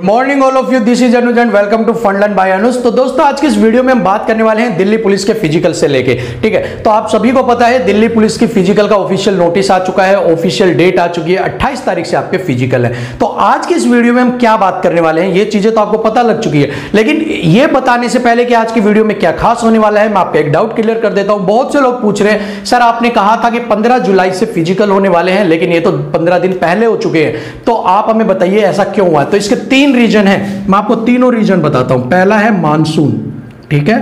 Morning all of you, this is Anuj and welcome to fun learn by Anuj. तो दोस्तों आज की इस वीडियो में हम बात करने वाले हैं दिल्ली पुलिस के फिजिकल से लेके। ठीक है, तो आप सभी को पता है दिल्ली पुलिस की फिजिकल का ऑफिशियल नोटिस आ चुका है, ऑफिशियल डेट आ चुकी है, 28 तारीख से आपके फिजिकल है। तो आज की इस वीडियो में हम क्या बात करने वाले हैं, ये चीजें तो आपको पता लग चुकी है, लेकिन ये बताने से पहले कि आज की वीडियो में क्या खास होने वाला है, मैं आपका एक डाउट क्लियर कर देता हूं। बहुत से लोग पूछ रहे हैं सर आपने कहा था कि 15 जुलाई से फिजिकल होने वाले हैं, लेकिन ये तो 15 दिन पहले हो चुके हैं, तो आप हमें बताइए ऐसा क्यों हुआ। तो इसके 3 रीजन है, मैं आपको तीनों रीजन बताता हूं। पहला है मानसून, ठीक है,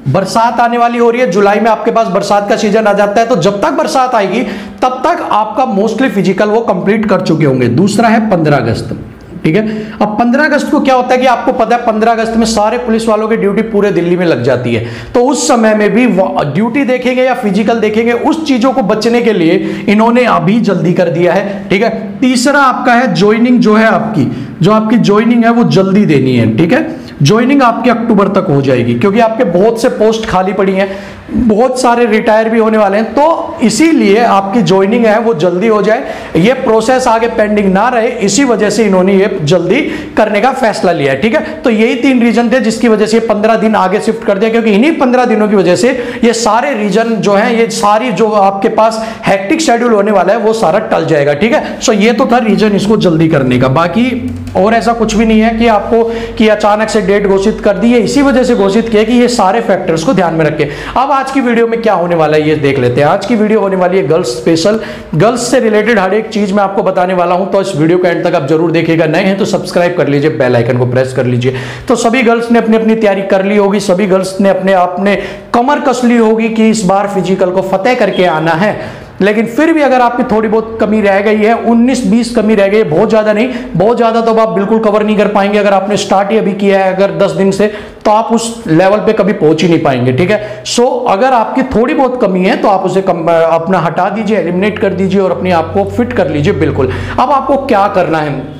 बरसात आने वाली हो रही है, जुलाई में आपके पास बरसात का सीजन आ जाता है, तो जब तक बरसात आएगी तब तक आपका मोस्टली फिजिकल वो कंप्लीट कर चुके होंगे। दूसरा है 15 अगस्त, ठीक है। अब 15 अगस्त को क्या होता है कि आपको पता है 15 अगस्त में सारे पुलिस वालों की ड्यूटी पूरे दिल्ली में लग जाती है, तो उस समय में भी ड्यूटी देखेंगे या फिजिकल देखेंगे, उस चीजों को बचने के लिए इन्होंने अभी जल्दी कर दिया है। ठीक है, तीसरा आपका है ज्वाइनिंग, जो है आपकी ज्वाइनिंग है वो जल्दी देनी है। ठीक है, ज्वाइनिंग आपके अक्टूबर तक हो जाएगी, क्योंकि आपके बहुत से पोस्ट खाली पड़ी हैं, बहुत सारे रिटायर भी होने वाले हैं, तो इसीलिए आपकी ज्वाइनिंग है वो जल्दी हो जाए, ये प्रोसेस आगे पेंडिंग ना रहे, इसी वजह से इन्होंने ये जल्दी करने का फैसला लिया है। ठीक है, तो यही 3 रीजन थे जिसकी वजह से 15 दिन आगे शिफ्ट कर दिया, क्योंकि इन्हीं 15 दिनों की वजह से ये सारे रीजन जो है, ये सारी जो आपके पास हैक्टिक शेड्यूल होने वाला है वो सारा टल जाएगा। ठीक है, सो ये तो था रीजन इसको जल्दी करने का, बाकी और ऐसा कुछ भी नहीं है कि आपको कि अचानक से डेट घोषित कर दी है, इसी वजह से घोषित किया कि ये सारे फैक्टर्स को ध्यान में रखें। अब आज की वीडियो में क्या होने वाला है ये देख लेते हैं। आज की वीडियो होने वाली है गर्ल्स स्पेशल, गर्ल्स से रिलेटेड हर एक चीज मैं आपको बताने वाला हूं, तो इस वीडियो के एंड तक आप जरूर देखिएगा। नए हैं तो सब्सक्राइब कर लीजिए, बेल आइकन को प्रेस कर लीजिए। तो सभी गर्ल्स ने अपनी अपनी तैयारी कर ली होगी, सभी गर्ल्स ने अपने आप में कमर कस ली होगी कि इस बार फिजिकल को फतेह करके आना है, लेकिन फिर भी अगर आपकी थोड़ी बहुत कमी रह गई है, 19-20 कमी रह गई है, बहुत ज्यादा नहीं, बहुत ज्यादा तो आप बिल्कुल कवर नहीं कर पाएंगे। अगर आपने स्टार्ट ही अभी किया है अगर 10 दिन से, तो आप उस लेवल पे कभी पहुंच ही नहीं पाएंगे। ठीक है, सो अगर आपकी थोड़ी बहुत कमी है तो आप उसे अपना हटा दीजिए, एलिमिनेट कर दीजिए और अपने आप को फिट कर लीजिए। बिल्कुल, अब आपको क्या करना है,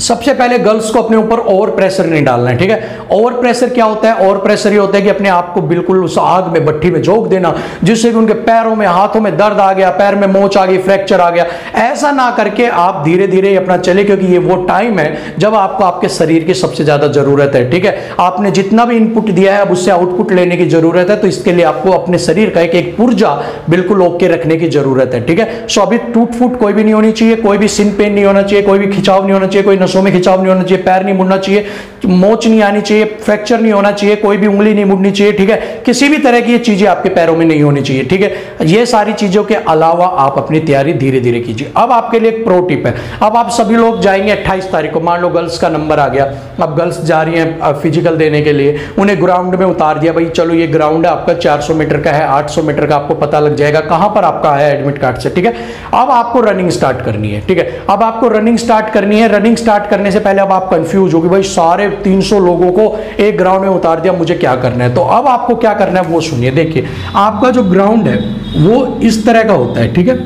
सबसे पहले गर्ल्स को अपने ऊपर ओवर प्रेशर नहीं डालना है। ठीक है, ओवर प्रेशर क्या होता है, ओवर प्रेशर ये होता है कि अपने आप को बिल्कुल उस आग में, भट्टी में झोंक देना, जिससे कि उनके पैरों में, हाथों में दर्द आ गया, पैर में मोच आ गई, फ्रैक्चर आ गया। ऐसा ना करके आप धीरे धीरे अपना चले, क्योंकि ये वो टाइम है जब आपको आपके शरीर की सबसे ज्यादा जरूरत है। ठीक है, आपने जितना भी इनपुट दिया है अब उससे आउटपुट लेने की जरूरत है, तो इसके लिए आपको अपने शरीर का एक पुर्जा बिल्कुल ओके रखने की जरूरत है। ठीक है, सो अभी टूट फूट कोई भी नहीं होनी चाहिए, कोई भी सिन पेन नहीं होना चाहिए, कोई भी खिंचाव नहीं होना चाहिए, कोई नसों में खिंचाव नहीं होना चाहिए, पैर नहीं मुड़ना चाहिए, मोच नहीं आनी चाहिए, फ्रैक्चर नहीं होना चाहिए, कोई भी उंगली नहीं मुड़नी चाहिए। ठीक है, किसी भी तरह की ये चीजें आपके पैरों में नहीं होनी चाहिए। ठीक है, ये सारी चीजों के अलावा आप अपनी तैयारी धीरे धीरे कीजिए। अब आपके लिए एक प्रो टिप है, अब आप सभी लोग जाएंगे 28 तारीख को, मान लो गर्ल्स का नंबर आ गया, अब गर्ल्स जा रही हैं फिजिकल देने के लिए, उन्हें ग्राउंड में उतार दिया, भाई चलो ये ग्राउंड है आपका 400 मीटर का है, 800 मीटर का आपको पता लग जाएगा कहां पर आपका है एडमिट कार्ड से। ठीक है, अब आपको रनिंग स्टार्ट करनी है। ठीक है, अब आपको रनिंग स्टार्ट करनी है। रनिंग स्टार्ट करने से पहले अब आप कंफ्यूज हो कि भाई सारे 300 लोगों को एक ग्राउंड में उतार दिया, मुझे क्या करना है। तो अब आपको क्या करना है वो सुनिए। देखिए, आपका जो ग्राउंड है वो इस तरह का होता है। ठीक है,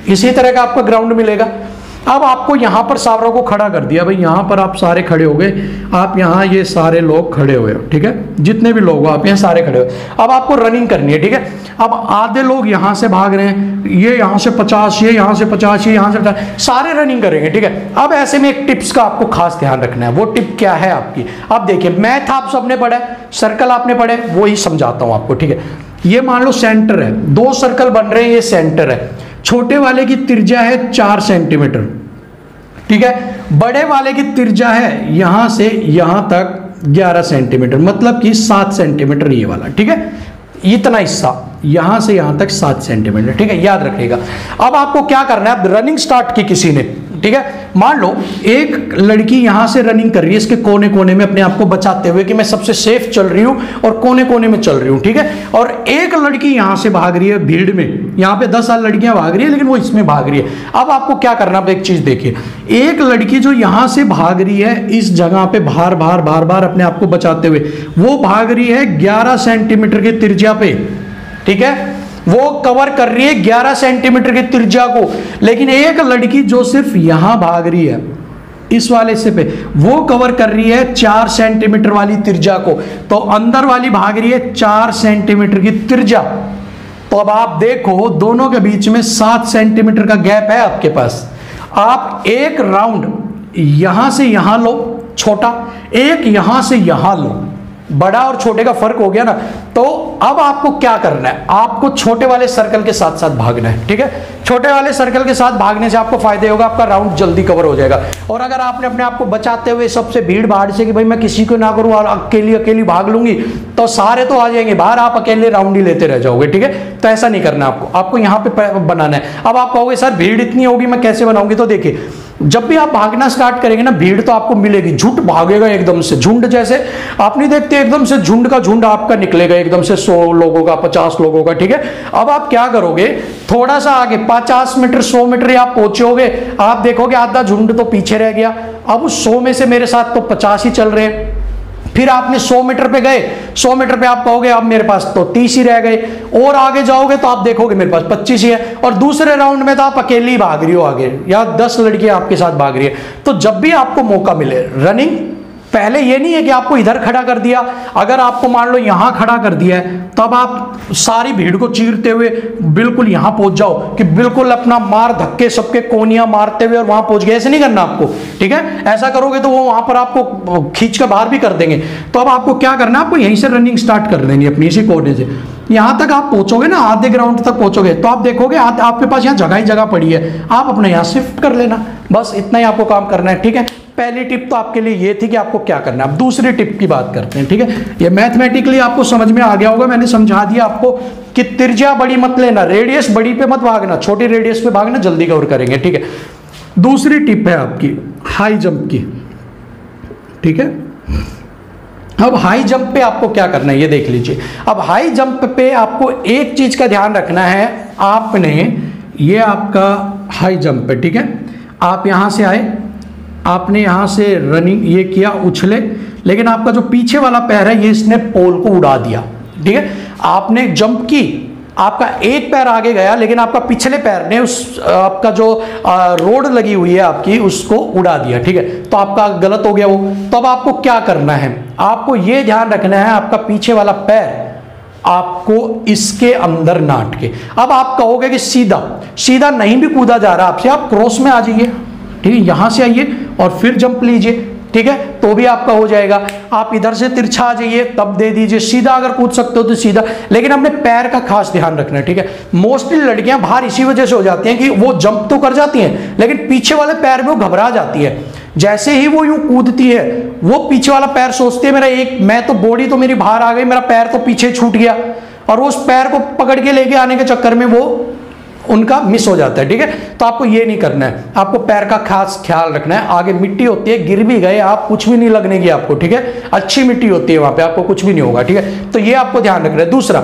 इसी तरह का आपका ग्राउंड मिलेगा। अब आपको यहां पर सारों को खड़ा कर दिया, भाई यहां पर आप सारे खड़े हो गए, आप यहां ये सारे लोग खड़े हुए हो। ठीक है, जितने भी लोग हो आप यहां सारे खड़े हो। अब आपको रनिंग करनी है। ठीक है, अब आधे लोग यहां से भाग रहे हैं, ये यहां से 50, ये यहां से 50, ये यहां से 50, सारे रनिंग करेंगे। ठीक है, अब ऐसे में एक टिप्स का आपको खास ध्यान रखना है। वो टिप क्या है आपकी, अब देखिए, मैथ आप सबने पढ़ा है, सर्कल आपने पढ़े, वो ही समझाता हूं आपको। ठीक है, ये मान लो सेंटर है, 2 सर्कल बन रहे हैं, ये सेंटर है, छोटे वाले की त्रिज्या है 4 सेंटीमीटर। ठीक है, बड़े वाले की त्रिज्या है यहां से यहां तक 11 सेंटीमीटर, मतलब कि 7 सेंटीमीटर ये वाला। ठीक है, इतना हिस्सा यहां से यहां तक 7 सेंटीमीटर। ठीक है, याद रखिएगा। अब आपको क्या करना है, अब रनिंग स्टार्ट की किसी ने, ठीक है, मान लो एक लड़की यहां से रनिंग कर रही है, इसके कोने कोने में अपने आप को बचाते हुए कि मैं सबसे सेफ चल रही हूं और कोने कोने में चल रही हूं। ठीक है, और एक लड़की यहां से भाग रही है भीड़ में, यहां पे 10 लड़कियां भाग रही है, लेकिन वो इसमें भाग रही है। अब आपको क्या करना है, एक चीज देखिए, एक लड़की जो यहां से भाग रही है इस जगह पे बार बार अपने आप को बचाते हुए, वो भाग रही है 11 सेंटीमीटर की त्रिज्या पे। ठीक है, वो कवर कर रही है 11 सेंटीमीटर की त्रिज्या को, लेकिन एक लड़की जो सिर्फ यहां भाग रही है इस वाले से पे, वो कवर कर रही है 4 सेंटीमीटर वाली त्रिज्या को, तो अंदर वाली भाग रही है 4 सेंटीमीटर की त्रिज्या। तो अब आप देखो दोनों के बीच में 7 सेंटीमीटर का गैप है आपके पास। आप एक राउंड यहां से यहां लो, छोटा, एक यहां से यहां लो, बड़ा और छोटे का फर्क हो गया ना। तो अब आपको क्या करना है, आपको छोटे वाले सर्कल के साथ साथ भागना है, ठीक है। छोटे वाले सर्कल के साथ भागने से आपको फायदा होगा, आपका राउंड जल्दी कवर हो जाएगा। और अगर आपने अपने आप को बचाते हुए सबसे भीड़ भाड़ से कि भाई मैं किसी को ना करूं और अकेली भाग लूंगी, तो सारे तो आ जाएंगे बाहर, आप अकेले राउंड ही लेते रह जाओगे, ठीक है। तो ऐसा नहीं करना आपको यहां पे बनाना है। अब आप कहोगे सर भीड़ इतनी होगी मैं कैसे बनाऊंगी, तो देखिए जब भी आप भागना स्टार्ट करेंगे ना, भीड़ तो आपको मिलेगी, झुंड भागेगा एकदम से, झुंड जैसे आप नहीं देखते एकदम से झुंड का झुंड आपका निकलेगा एकदम से 100 लोगों का, 50 लोगों का, ठीक है। अब आप क्या करोगे, थोड़ा सा आगे 50 मीटर 100 मीटर आप पहुंचोगे, आप देखोगे आधा झुंड तो पीछे रह गया। अब उस 100 में से मेरे साथ तो 50 ही चल रहे हैं। फिर आपने 100 मीटर पे गए, 100 मीटर पे आप कहोगे अब मेरे पास तो 30 ही रह गए, और आगे जाओगे तो आप देखोगे मेरे पास 25 ही है, और दूसरे राउंड में तो आप अकेली भाग रही हो आगे, या 10 लड़कियां आपके साथ भाग रही है। तो जब भी आपको मौका मिले रनिंग, पहले ये नहीं है कि आपको इधर खड़ा कर दिया, अगर आपको मान लो यहां खड़ा कर दिया है, तब आप सारी भीड़ को चीरते हुए बिल्कुल यहां पहुंच जाओ कि बिल्कुल अपना मार धक्के सबके कोनियां मारते हुए और वहां पहुंच गए, ऐसे नहीं करना आपको, ठीक है। ऐसा करोगे तो वो वहां पर आपको खींच कर बाहर भी कर देंगे। तो अब आपको क्या करना है, आपको यहीं से रनिंग स्टार्ट कर देनी अपनी इसी कोने से, यहां तक आप पहुंचोगे ना, आधे ग्राउंड तक पहुंचोगे तो आप देखोगे आपके पास यहाँ जगह ही जगह पड़ी है, आप अपने यहाँ शिफ्ट कर लेना, बस इतना ही आपको काम करना है, ठीक है। पहली टिप तो आपके लिए ये थी कि आपको क्या करना है। अब दूसरी टिप की बात करते हैं, ठीक है। ये मैथमेटिकली आपको समझ में आ गया होगा, मैंने समझा दिया आपको कि त्रिज्या बड़ी मत लेना, रेडियस बड़ी पे मत भागना, छोटी रेडियस पे भागना, जल्दी कवर करेंगे, ठीक है। दूसरी टिप है आपकी हाई जंप की, ठीक है। अब हाई जंप पे आपको क्या करना है ये देख लीजिए। अब हाई जंप पे आपको एक चीज का ध्यान रखना है, आपने ये आपका हाई जंप है, ठीक है। आप यहां से आए, आपने यहां से रनिंग ये किया, उछले, लेकिन आपका जो पीछे वाला पैर है ये इसने पोल को उड़ा दिया, ठीक है। आपने जंप की, आपका एक पैर आगे गया, लेकिन आपका पिछले पैर ने उस आपका जो रोड लगी हुई है आपकी उसको उड़ा दिया, ठीक है। तो आपका गलत हो गया वो। तो अब आपको क्या करना है, आपको ये ध्यान रखना है आपका पीछे वाला पैर आपको इसके अंदर ना अटके। अब आप कहोगे कि सीधा नहीं भी कूदा जा रहा आपसे, आप क्रॉस में आ जाइए, ठीक है, यहां से आइए और फिर जंप लीजिए, ठीक है, तो भी आपका हो जाएगा। आप इधर से तिरछा आ जाइए तब दे दीजिए, सीधा अगर कूद सकते हो तो सीधा, लेकिन अपने पैर का खास ध्यान रखना है, ठीक है। मोस्टली लड़कियां बाहर इसी वजह से हो जाती हैं कि वो जंप तो कर जाती हैं लेकिन पीछे वाले पैर में वो घबरा जाती है। जैसे ही वो यूं कूदती है, वो पीछे वाला पैर सोचती है मैं तो बॉडी तो मेरी बाहर आ गई, मेरा पैर तो पीछे छूट गया, और उस पैर को पकड़ के लेके आने के चक्कर में वो उनका मिस हो जाता है, ठीक है। तो आपको ये नहीं करना है, आपको पैर का खास ख्याल रखना है। आगे मिट्टी होती है, गिर भी गए आप कुछ भी नहीं लगने की आपको, ठीक है, अच्छी मिट्टी होती है वहां पे, आपको कुछ भी नहीं होगा, ठीक है। तो ये आपको ध्यान रखना है। दूसरा,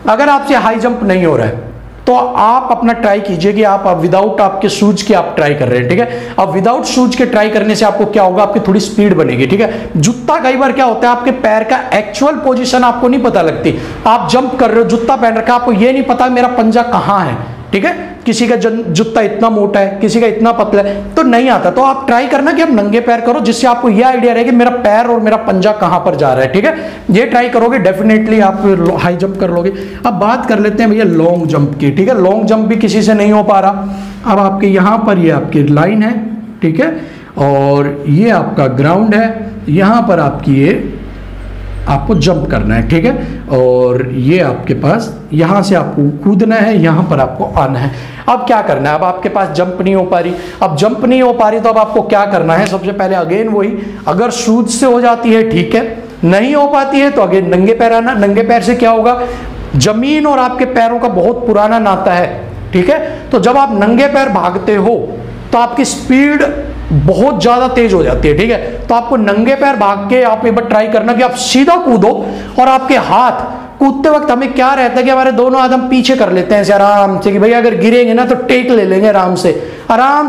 अगर आपसे हाई जंप नहीं हो रहा है तो आप अपना ट्राई कीजिए कि आप विदाउट आपके शूज के आप ट्राई कर रहे हैं, ठीक है। अब विदाउट शूज के ट्राई करने से आपको क्या होगा, आपकी थोड़ी स्पीड बनेगी, ठीक है। जूता कई बार क्या होता है, आपके पैर का एक्चुअल पोजीशन आपको नहीं पता लगती, आप जंप कर रहे हो, जूता पहन रखा है, आपको ये नहीं पता मेरा पंजा कहां है, ठीक है। किसी का जूता इतना मोटा है, किसी का इतना पतला है, तो नहीं आता। तो आप ट्राई करना कि आप नंगे पैर करो, जिससे आपको यह आइडिया रहे कि मेरा पैर और मेरा पंजा कहां पर जा रहा है, ठीक है। ये ट्राई करोगे डेफिनेटली आप हाई जंप कर लोगे। अब बात कर लेते हैं भैया लॉन्ग जंप की, ठीक है। लॉन्ग जंप भी किसी से नहीं हो पा रहा। अब आपके यहां पर ये आपकी लाइन है, ठीक है, और ये आपका ग्राउंड है, यहां पर आपकी ये आपको जंप करना है, ठीक है। और ये आपके पास यहां से आपको कूदना है, यहां पर आपको आना है। अब क्या करना है, अब आपके पास जंप नहीं हो पा रही, अब जंप नहीं हो पा रही तो अब आपको क्या करना है, सबसे पहले अगेन वही, अगर शूज से हो जाती है ठीक है, नहीं हो पाती है तो अगेन नंगे पैर आना। नंगे पैर से क्या होगा, जमीन और आपके पैरों का बहुत पुराना नाता है, ठीक है। तो जब आप नंगे पैर भागते हो तो आपकी स्पीड बहुत ज्यादा तेज हो जाती है, ठीक है। तो आपको नंगे पैर भाग के आप एक बार ट्राई करना कि आप सीधा कूदो, और आपके हाथ कूदते वक्त हमें क्या रहता है कि हमारे दोनों हाथ हम पीछे कर लेते हैं ऐसे आराम से, कि भैया अगर गिरेंगे ना तो टेक ले लेंगे आराम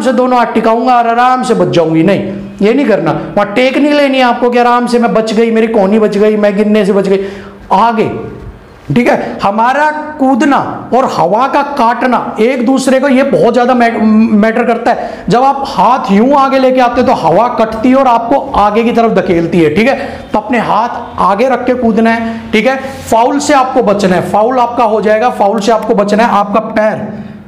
से दोनों हाथ टिकाऊंगा और आराम से बच जाऊंगी। नहीं, ये नहीं करना, वहां टेक नहीं लेनी आपको कि आराम से मैं बच गई, मेरी कोहनी बच गई, मैं गिरने से बच गई, आगे, ठीक है। हमारा कूदना और हवा का काटना एक दूसरे को ये बहुत ज्यादा मैटर करता है। जब आप हाथ यूं आगे लेके आते हो तो हवा कटती है और आपको आगे की तरफ धकेलती है, ठीक है। तो अपने हाथ आगे रख के कूदना है, ठीक है। फाउल से आपको बचना है, फाउल आपका हो जाएगा, फाउल से आपको बचना है। आपका पैर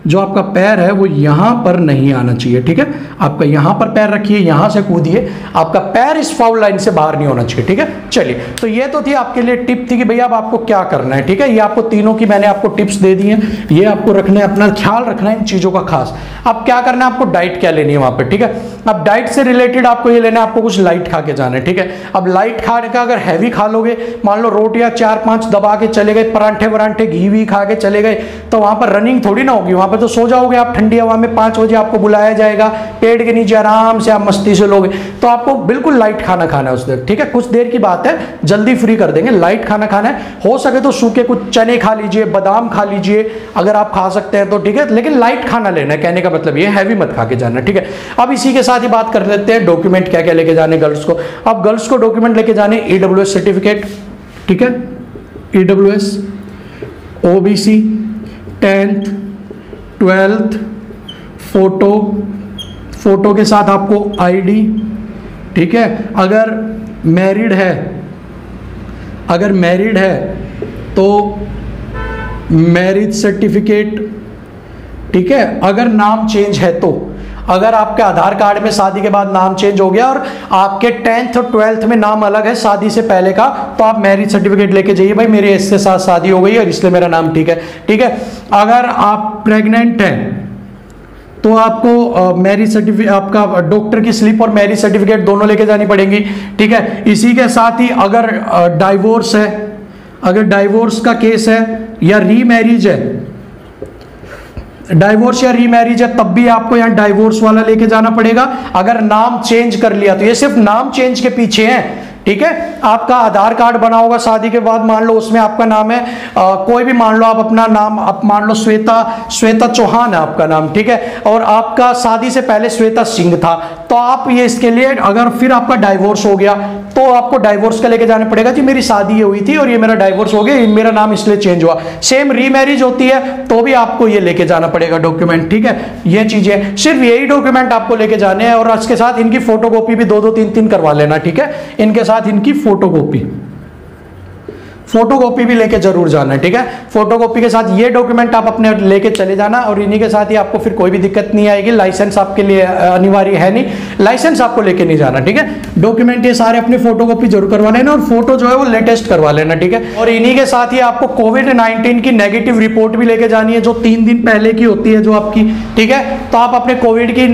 जो आपका पैर है वो यहाँ पर नहीं आना चाहिए, ठीक है। आपका यहाँ पर पैर रखिए, यहाँ से कूदिए, आपका पैर इस फाउल लाइन से बाहर नहीं होना चाहिए, ठीक है। चलिए, तो ये तो थी आपके लिए टिप थी कि भैया अब आपको क्या करना है, ठीक है। ये आपको तीनों की मैंने आपको टिप्स दे दी हैं, ये आपको रखना है, अपना ख्याल रखना है इन चीज़ों का खास। अब क्या करना है आपको, डाइट क्या लेनी है वहाँ पर, ठीक है। अब डाइट से रिलेटेड आपको ये लेना है, आपको कुछ लाइट खा के जाना है, ठीक है। अब लाइट खाने का अगर हैवी खा लोगे, मान लो रोटियाँ 4-5 दबा के चले गए, परांठे वरांठे घी वी खा के चले गए, तो वहाँ पर रनिंग थोड़ी ना होगी, वहाँ पर तो सो जाओगे आप ठंडी हवा में। 5 बजे आपको बुलाया जाएगा, पेड़ के नीचे आराम से आप मस्ती से लोगे। तो आपको बिल्कुल लाइट खाना खाना है उस देर, ठीक है। कुछ देर की बात है, जल्दी फ्री कर देंगे। लाइट खाना खाना है, हो सके तो सूखे कुछ चने खा लीजिए, बादाम खा लीजिए अगर आप खा सकते हैं तो, ठीक है। लेकिन लाइट खाना लेना है, कहने का मतलब ये हैवी मत खा के जाना, ठीक है। अब इसी के साथ ही बात कर लेते हैं डॉक्यूमेंट क्या क्या लेके जाने गर्ल्स को। अब गर्ल्स को डॉक्यूमेंट लेके जाने EWS सर्टिफिकेट, ठीक है, EWS, OBC, 10th 12th, photo के साथ आपको ID, ठीक है। अगर मैरिड है तो मैरिज सर्टिफिकेट, ठीक है। अगर नाम चेंज है तो, अगर आपके आधार कार्ड में शादी के बाद नाम चेंज हो गया और आपके 10th और 12th में नाम अलग है शादी से पहले का, तो आप मैरिज सर्टिफिकेट लेके जाइए, भाई मेरे इसके साथ शादी हो गई और इसलिए मेरा नाम ठीक है, ठीक है। अगर आप प्रेग्नेंट हैं तो आपको मैरिज सर्टिफिकेट, आपका डॉक्टर की स्लिप और मैरिज सर्टिफिकेट दोनों लेके जानी पड़ेंगी, ठीक है। इसी के साथ ही अगर डाइवोर्स है, अगर डाइवोर्स का केस है या रीमैरिज है, डाइवोर्स या रीमैरिज है, तब भी आपको यहाँ डाइवोर्स वाला लेके जाना पड़ेगा। अगर नाम चेंज कर लिया तो, ये सिर्फ नाम चेंज के पीछे है, ठीक है। आपका आधार कार्ड बना होगा शादी के बाद, मान लो उसमें आपका नाम है कोई भी, मान लो आप अपना नाम, आप मान लो श्वेता चौहान है आपका नाम, ठीक है, और आपका शादी से पहले श्वेता सिंह था, तो आप ये इसके लिए, अगर फिर आपका डाइवोर्स हो गया तो आपको डाइवोर्स का लेके जाना पड़ेगा कि मेरी शादी ये हुई थी और ये मेरा डाइवोर्स हो गया, मेरा नाम इसलिए चेंज हुआ। सेम रीमैरिज होती है तो भी आपको ये लेके जाना पड़ेगा डॉक्यूमेंट, ठीक है। ये चीजें, सिर्फ यही डॉक्यूमेंट आपको लेके जाने हैं, और इसके साथ इनकी फोटोकॉपी भी 2-2 3-3 करवा लेना, ठीक है। इनके साथ इनकी फोटोकॉपी भी लेके जरूर जाना है, ठीक है। फोटोकॉपी के साथ ये डॉक्यूमेंट आप अपने लेके चले जाना, और इन्हीं के साथ ही आपको फिर कोई भी दिक्कत नहीं आएगी। लाइसेंस आपके लिए अनिवार्य है नहीं, लाइसेंस आपको लेके नहीं जाना, ठीक है। डॉक्यूमेंट ये सारे अपने फोटोकॉपी जरूर करवा लेना, और फोटो जो है वो लेटेस्ट करवा लेना, ठीक है। और इन्हीं के साथ ही आपको कोविड-19 की नेगेटिव रिपोर्ट भी लेके जानी है, जो 3 दिन पहले की होती है जो आपकी, ठीक है। तो आप अपने कोविड की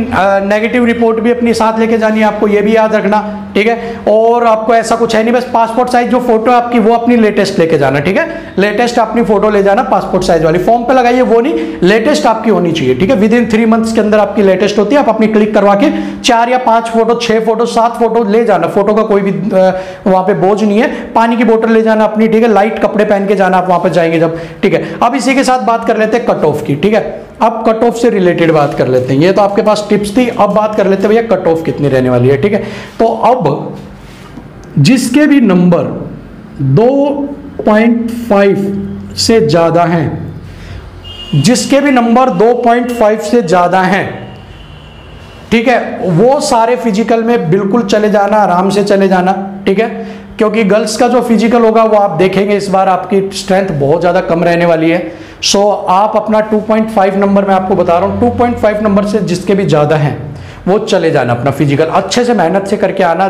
नेगेटिव रिपोर्ट भी अपने साथ लेके जानी है, आपको ये भी याद रखना, ठीक है। और आपको ऐसा कुछ है नहीं, बस पासपोर्ट साइज जो फोटो है आपकी वो अपनी लेटेस्ट लेके जाना, ठीक है। लेटेस्ट अपनी फोटो ले जाना, पासपोर्ट साइज वाली, फॉर्म पे लगाइए वो नहीं, लेटेस्ट आपकी होनी चाहिए, ठीक है। विदिन 3 मंथ्स के अंदर आपकी लेटेस्ट होती है, आप अपनी क्लिक करवा के 4 या 5 फोटो, 6 फोटो, 7 फोटो ले जाना। फोटो का कोई भी वहां पे बोझ नहीं है। पानी की बोतल ले जाना अपनी, ठीक है। लाइट कपड़े पहन के जाना आप वहां पर जाएंगे जब, ठीक है। अब इसी के साथ बात कर लेते हैं कट ऑफ की, ठीक है। अब कट ऑफ से रिलेटेड बात कर लेते हैं, ये तो आपके पास टिप्स थी, अब बात कर लेते हैं भैया कट ऑफ कितनी रहने वाली है, ठीक है। तो अब जिसके भी नंबर 2.5 से ज्यादा हैं, जिसके भी नंबर 2.5 से ज्यादा हैं, ठीक है, वो सारे फिजिकल में बिल्कुल चले जाना, आराम से चले जाना, ठीक है। क्योंकि गर्ल्स का जो फिजिकल होगा वो आप देखेंगे इस बार आपकी स्ट्रेंथ बहुत ज्यादा कम रहने वाली है। सो आप अपना 2.5 नंबर, मैं आपको बता रहा हूं, 2.5 नंबर से जिसके भी ज्यादा हैं वो चले जाना अपना फिजिकल, अच्छे से मेहनत से करके आना,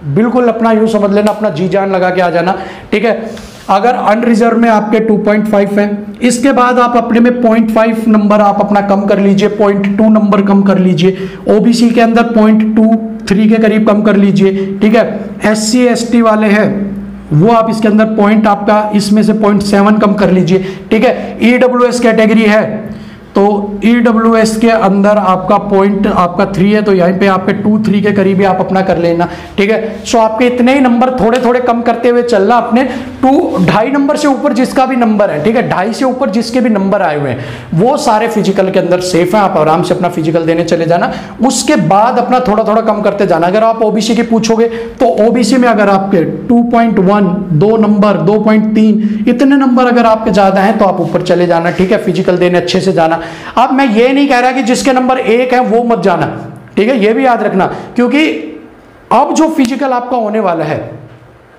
बिल्कुल अपना यूं समझ लेना, अपना जी जान लगा के आ जाना, ठीक है। अगर अनरिजर्व में आपके 2.5 है, इसके बाद आप अपने में 0.5 नंबर आप अपना कम कर लीजिए, 0.2 नंबर कम कर लीजिए, ओबीसी के अंदर 0.23 के करीब कम कर लीजिए, ठीक है। SC ST वाले हैं वो आप इसके अंदर पॉइंट आपका इसमें से 0.7 कम कर लीजिए, ठीक है। EWS कैटेगरी है तो EWS के अंदर आपका पॉइंट आपका 3 है, तो यहीं पे आपके 2-3 के करीब ही आप अपना कर लेना, ठीक है। सो आपके इतने ही नंबर थोड़े थोड़े कम करते हुए चलना, अपने 2.5 नंबर से ऊपर जिसका भी नंबर है, ठीक है, 2.5 से ऊपर जिसके भी नंबर आए हुए हैं वो सारे फिजिकल के अंदर सेफ हैं, आप आराम से अपना फिजिकल देने चले जाना। उसके बाद अपना थोड़ा थोड़ा कम करते जाना। अगर आप ओबीसी की पूछोगे तो ओबीसी में अगर आपके 2.1, 2 नंबर, 2.3 इतने नंबर अगर आपके ज्यादा हैं तो आप ऊपर चले जाना, ठीक है, फिजिकल देने अच्छे से जाना। अब मैं ये नहीं कह रहा कि जिसके नंबर 1 है वो मत जाना, ठीक है, ये भी याद रखना, क्योंकि अब जो फिजिकल आपका होने वाला है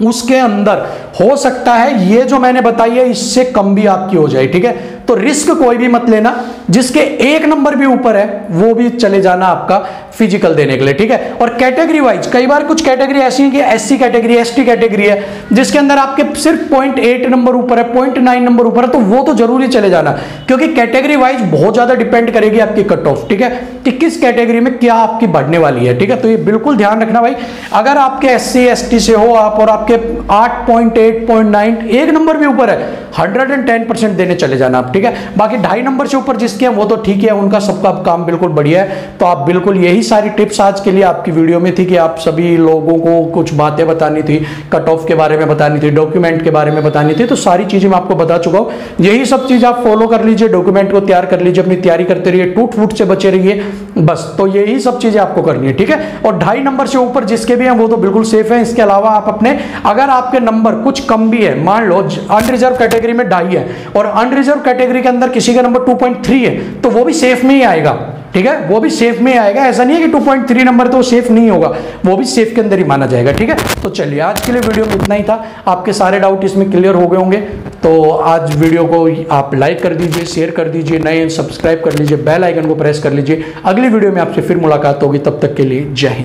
उसके अंदर हो सकता है ये जो मैंने बताई है इससे कम भी आपकी हो जाए, ठीक है। तो रिस्क कोई भी मत लेना, जिसके 1 नंबर भी ऊपर है वो भी चले जाना आपका फिजिकल देने के लिए, ठीक है। और कैटेगरी वाइज कई बार कुछ कैटेगरी ऐसी है कि एससी कैटेगरी, एसटी कैटेगरी है, जिसके अंदर आपके सिर्फ 0.8 नंबर ऊपर है, 0.9 नंबर ऊपर है, तो वो तो जरूरी चले जाना, क्योंकि कैटेगरी वाइज बहुत ज्यादा डिपेंड करेगी आपकी कट ऑफ, ठीक है, कि किस कैटेगरी में क्या आपकी बढ़ने वाली है, ठीक है। तो ये बिल्कुल ध्यान रखना भाई, अगर आपके एससी एसटी से हो आप और आपके 8.8 0.9 1 नंबर भी ऊपर है, 110% देने चले जाना आप, ठीक है। बाकी 2.5 नंबर से ऊपर जिसके हैं वो तो ठीक है, उनका सबका काम बिल्कुल बढ़िया है। तो आप बिल्कुल यही सारी टिप्स आज के लिए आपकी वीडियो में थी कि आप सभी लोगों को कुछ बातें बतानी थी, कट ऑफ के बारे में बतानी थी, डॉक्यूमेंट के बारे में बतानी थी, तो सारी चीजें मैं आपको बता चुका हूं। यही सब चीज आप फॉलो कर लीजिए, डॉक्यूमेंट को तैयार कर लीजिए, अपनी तैयारी करते रहिए, टूट फूट से बचे रहिए, बस। तो यही सब चीजें आपको करनी है, ठीक है। और 2.5 नंबर से ऊपर जिसके भी हैं वो तो बिल्कुल सेफ है। इसके अलावा आप अपने, अगर आपके नंबर कुछ कम भी है, मान लो अनरिजर्व कैटेगरी में 2.5 है और अनरिजर्व कैटेगरी के अंदर किसी का नंबर 2.3 है, तो वो भी सेफ में ही आएगा, ठीक है, वो भी सेफ में आएगा। ऐसा नहीं है कि 2.3 नंबर तो सेफ नहीं होगा, वो भी सेफ के अंदर ही माना जाएगा, ठीक है। तो चलिए आज के लिए वीडियो में इतना ही था, आपके सारे डाउट इसमें क्लियर हो गए होंगे। तो आज वीडियो को आप लाइक कर दीजिए, शेयर कर दीजिए, नए सब्सक्राइब कर लीजिए, बेल आइकन को प्रेस कर लीजिए। अगली वीडियो में आपसे फिर मुलाकात होगी, तब तक के लिए जय हिंद।